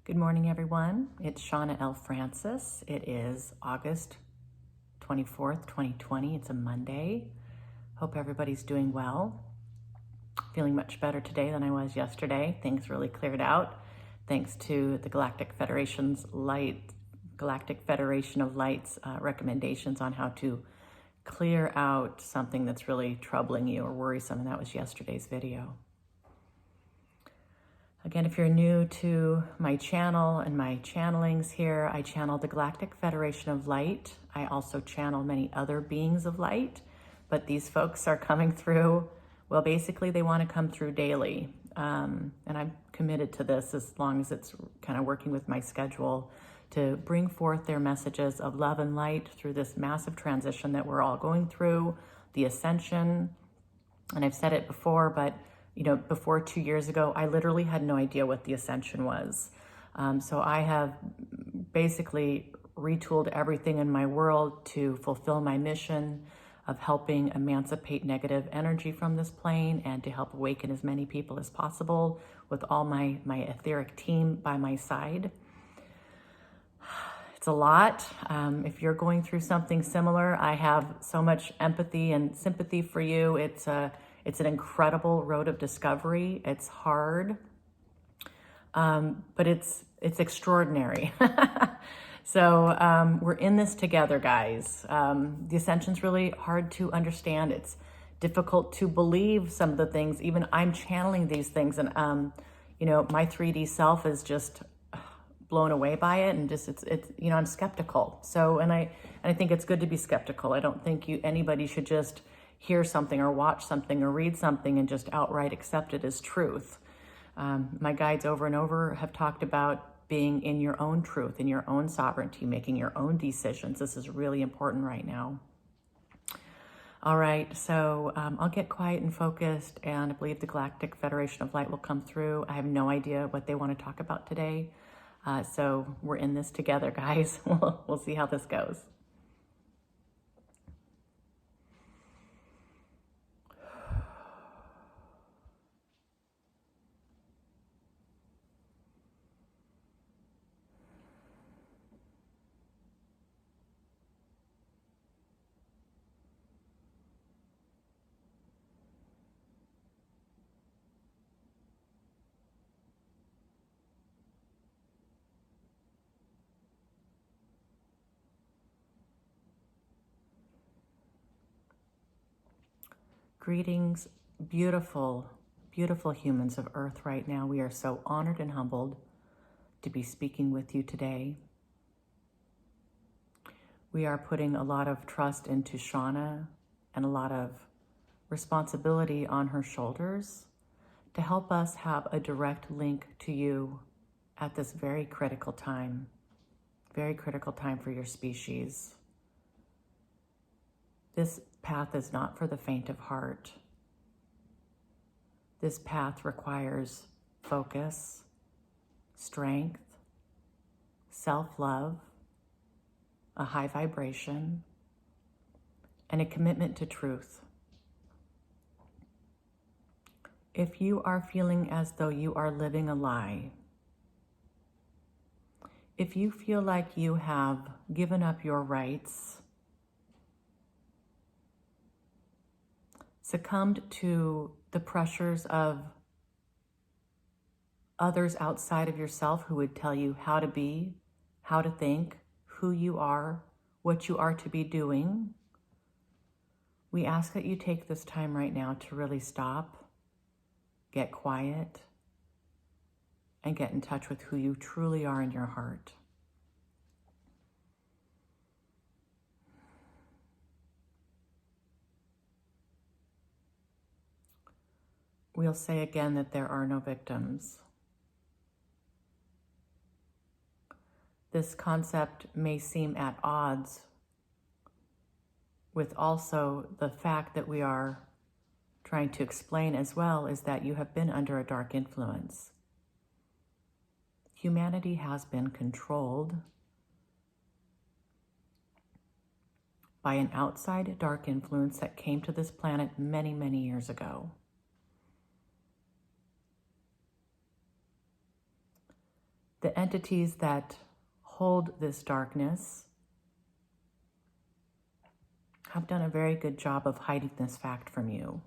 Good morning, everyone. It's Shawna L. Francis. It is August 24th, 2020. It's a Monday. Hope everybody's doing well. Feeling much better today than I was yesterday. Things really cleared out thanks to the Galactic Federation of Light's recommendations on how to clear out something that's really troubling you or worrisome, and that was yesterday's video. Again, if you're new to my channel and my channelings here, I channel the Galactic Federation of Light. I also channel many other beings of light, but these folks are coming through. Well, basically, they want to come through daily. And I'm committed to this as long as it's kind of working with my schedule to bring forth their messages of love and light through this massive transition that we're all going through, the ascension. And I've said it before, but before 2 years ago, I literally had no idea what the ascension was. So I have basically retooled everything in my world to fulfill my mission of helping emancipate negative energy from this plane and to help awaken as many people as possible with all my etheric team by my side. It's a lot. If you're going through something similar, I have so much empathy and sympathy for you. It's an incredible road of discovery. It's hard, but it's extraordinary. So we're in this together, guys. The ascension's really hard to understand. It's difficult to believe some of the things. Even I'm channeling these things, and my 3D self is just blown away by it, and just it's I'm skeptical. So and I think it's good to be skeptical. I don't think anybody should just hear something or watch something or read something and just outright accept it as truth. My guides over and over have talked about being in your own truth, in your own sovereignty, making your own decisions. This is really important right now. All right, so I'll get quiet and focused, and I believe the Galactic Federation of Light will come through. I have no idea what they want to talk about today. So we're in this together, guys. We'll see how this goes. Greetings, beautiful, beautiful humans of Earth right now. We are so honored and humbled to be speaking with you today. We are putting a lot of trust into Shawna and a lot of responsibility on her shoulders to help us have a direct link to you at this very critical time for your species. This path is not for the faint of heart. This path requires focus, strength, self-love, a high vibration, and a commitment to truth. If you are feeling as though you are living a lie, if you feel like you have given up your rights, succumbed to the pressures of others outside of yourself who would tell you how to be, how to think, who you are, what you are to be doing, we ask that you take this time right now to really stop, get quiet, and get in touch with who you truly are in your heart. We'll say again that there are no victims. This concept may seem at odds with also the fact that we are trying to explain as well is that you have been under a dark influence. Humanity has been controlled by an outside dark influence that came to this planet many, many years ago. The entities that hold this darkness have done a very good job of hiding this fact from you.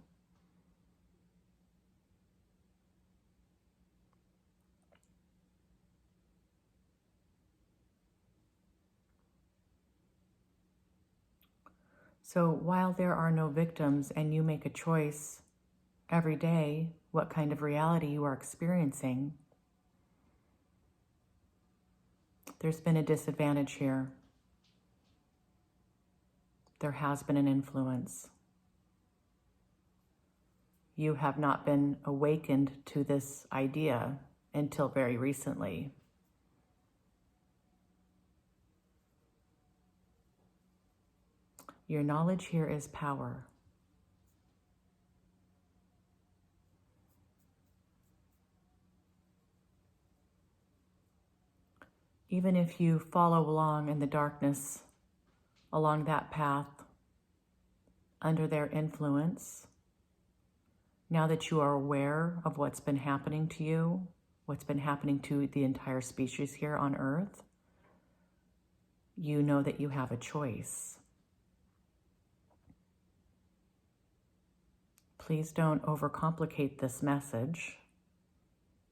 So while there are no victims and you make a choice every day what kind of reality you are experiencing, there's been a disadvantage here. There has been an influence. You have not been awakened to this idea until very recently. Your knowledge here is power. Even if you follow along in the darkness, along that path, under their influence, now that you are aware of what's been happening to you, what's been happening to the entire species here on Earth, you know that you have a choice. Please don't overcomplicate this message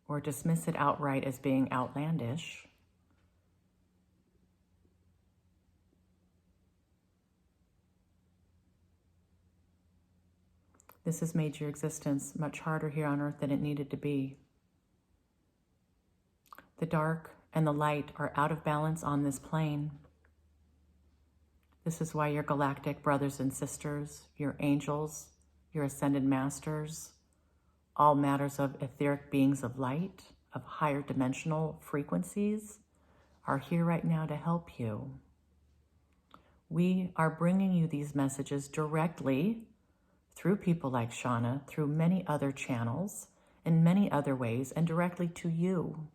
or dismiss it outright as being outlandish. This has made your existence much harder here on Earth than it needed to be. The dark and the light are out of balance on this plane. This is why your galactic brothers and sisters, your angels, your ascended masters, all matters of etheric beings of light, of higher dimensional frequencies, are here right now to help you. We are bringing you these messages directly through people like Shawna, through many other channels, in many other ways, and directly to you.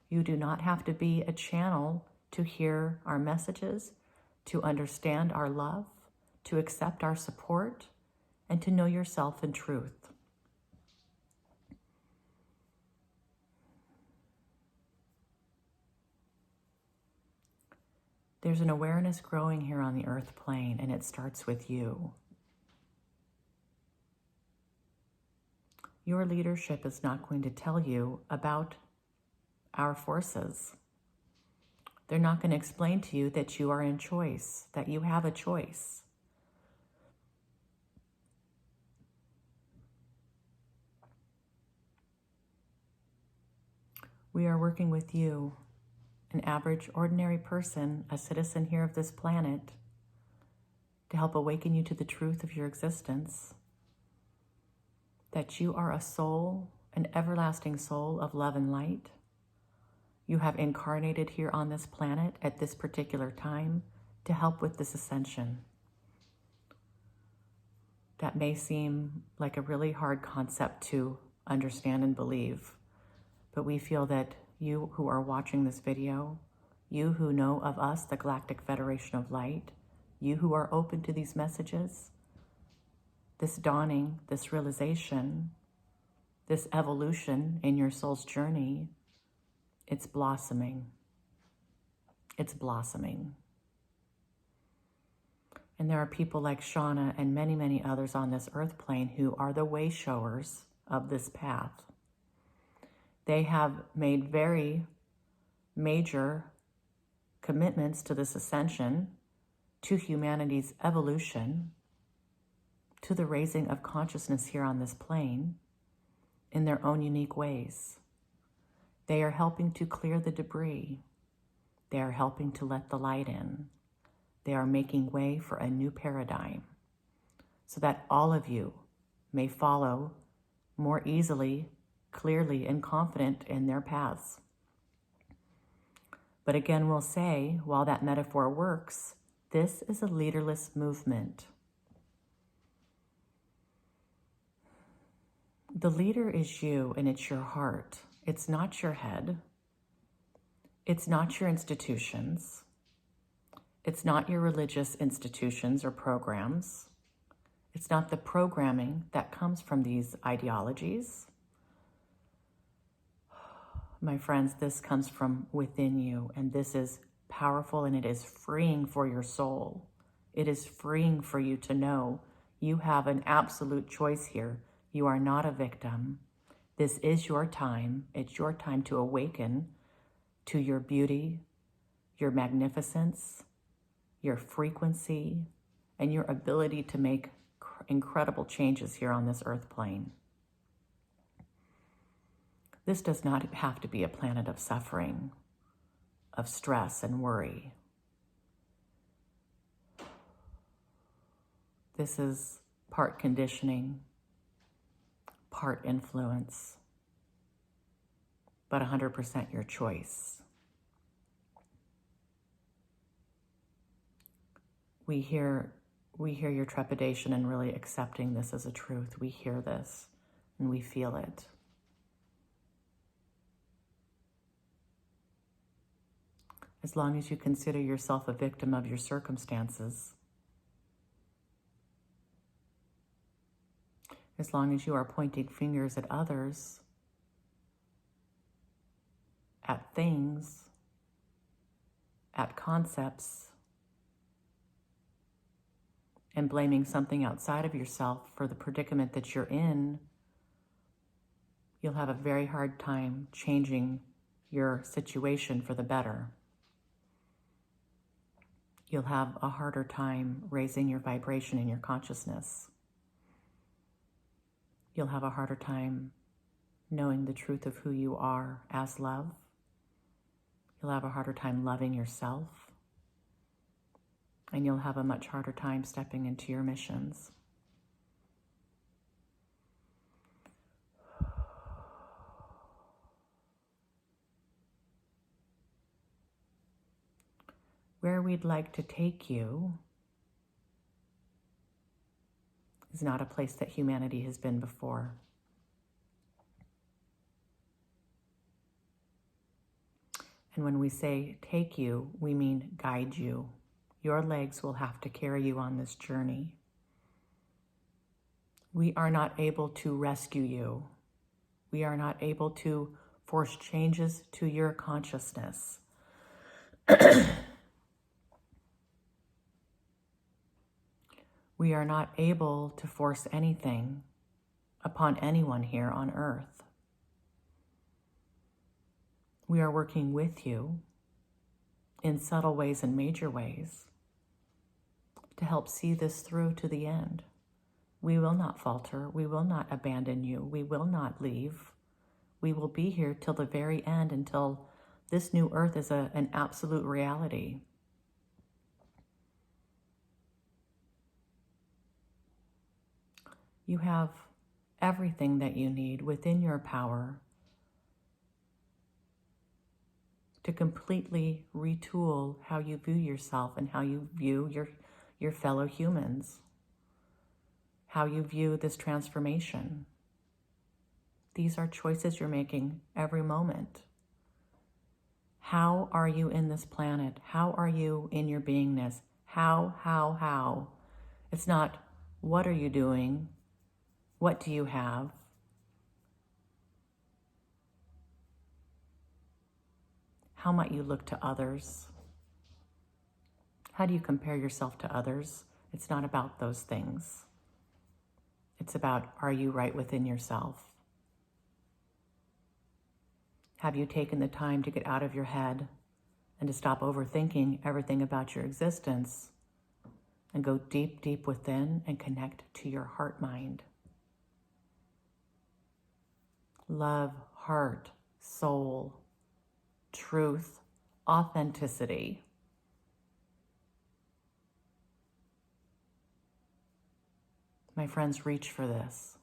You do not have to be a channel to hear our messages, to understand our love, to accept our support, and to know yourself in truth. There's an awareness growing here on the earth plane, and it starts with you. Your leadership is not going to tell you about our forces. They're not going to explain to you that you are in choice, that you have a choice. We are working with you, an average, ordinary person, a citizen here of this planet, to help awaken you to the truth of your existence, that you are a soul, an everlasting soul of love and light. You have incarnated here on this planet at this particular time to help with this ascension. That may seem like a really hard concept to understand and believe, but we feel that you who are watching this video, you who know of us, the Galactic Federation of Light, you who are open to these messages, this dawning, this realization, this evolution in your soul's journey, it's blossoming. It's blossoming. And there are people like Shawna and many, many others on this earth plane who are the way showers of this path. They have made very major commitments to this ascension, to humanity's evolution, to the raising of consciousness here on this plane in their own unique ways. They are helping to clear the debris. They are helping to let the light in. They are making way for a new paradigm so that all of you may follow more easily, clearly, and confident in their paths. But again, we'll say, while that metaphor works, this is a leaderless movement. The leader is you, and it's your heart. It's not your head. It's not your institutions. It's not your religious institutions or programs. It's not the programming that comes from these ideologies. My friends, this comes from within you, and this is powerful, and it is freeing for your soul. It is freeing for you to know you have an absolute choice here. You are not a victim. This is your time. It's your time to awaken to your beauty, your magnificence, your frequency, and your ability to make incredible changes here on this earth plane. This does not have to be a planet of suffering, of stress and worry. This is part conditioning, part influence, but 100% your choice. We hear your trepidation and really accepting this as a truth. We hear this and we feel it. As long as you consider yourself a victim of your circumstances, as long as you are pointing fingers at others, at things, at concepts, and blaming something outside of yourself for the predicament that you're in, you'll have a very hard time changing your situation for the better. You'll have a harder time raising your vibration in your consciousness. You'll have a harder time knowing the truth of who you are as love. You'll have a harder time loving yourself. And you'll have a much harder time stepping into your missions. Where we'd like to take you is not a place that humanity has been before. And when we say take you, we mean guide you. Your legs will have to carry you on this journey. We are not able to rescue you. We are not able to force changes to your consciousness. We are not able to force anything upon anyone here on earth. We are working with you in subtle ways and major ways to help see this through to the end. We will not falter. We will not abandon you. We will not leave. We will be here till the very end, until this new earth is an absolute reality. You have everything that you need within your power to completely retool how you view yourself and how you view your fellow humans, how you view this transformation. These are choices you're making every moment. How are you in this planet? How are you in your beingness? How? It's not, what are you doing? What do you have? How might you look to others? How do you compare yourself to others? It's not about those things. It's about, are you right within yourself? Have you taken the time to get out of your head and to stop overthinking everything about your existence and go deep, deep within and connect to your heart mind? Love, heart, soul, truth, authenticity. My friends, reach for this.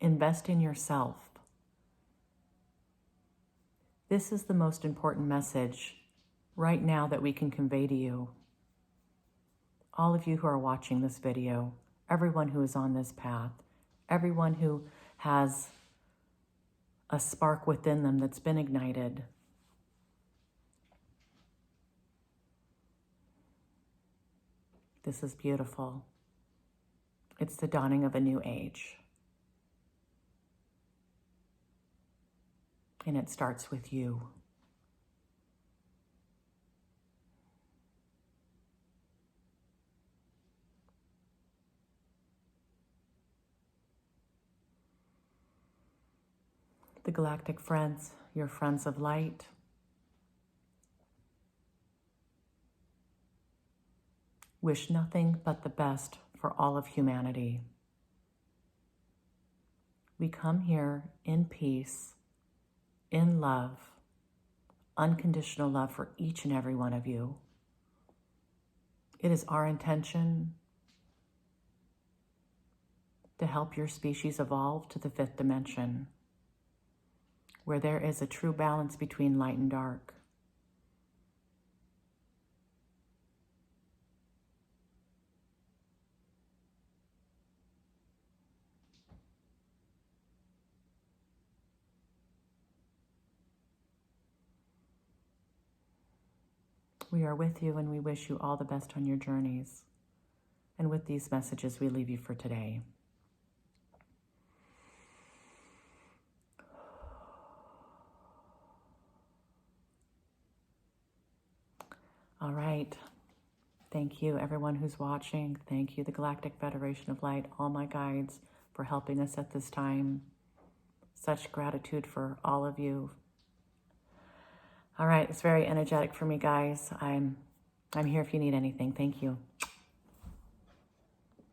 Invest in yourself. This is the most important message right now that we can convey to you. All of you who are watching this video, everyone who is on this path, everyone who has a spark within them that's been ignited. This is beautiful. It's the dawning of a new age. And it starts with you. The galactic friends, your friends of light, wish nothing but the best for all of humanity. We come here in peace, in love, unconditional love for each and every one of you. It is our intention to help your species evolve to the 5th dimension, where there is a true balance between light and dark. We are with you and we wish you all the best on your journeys. And with these messages, we leave you for today. All right. Thank you, everyone who's watching. Thank you, the Galactic Federation of Light, all my guides, for helping us at this time. Such gratitude for all of you. All right, it's very energetic for me, guys. I'm here if you need anything. Thank you.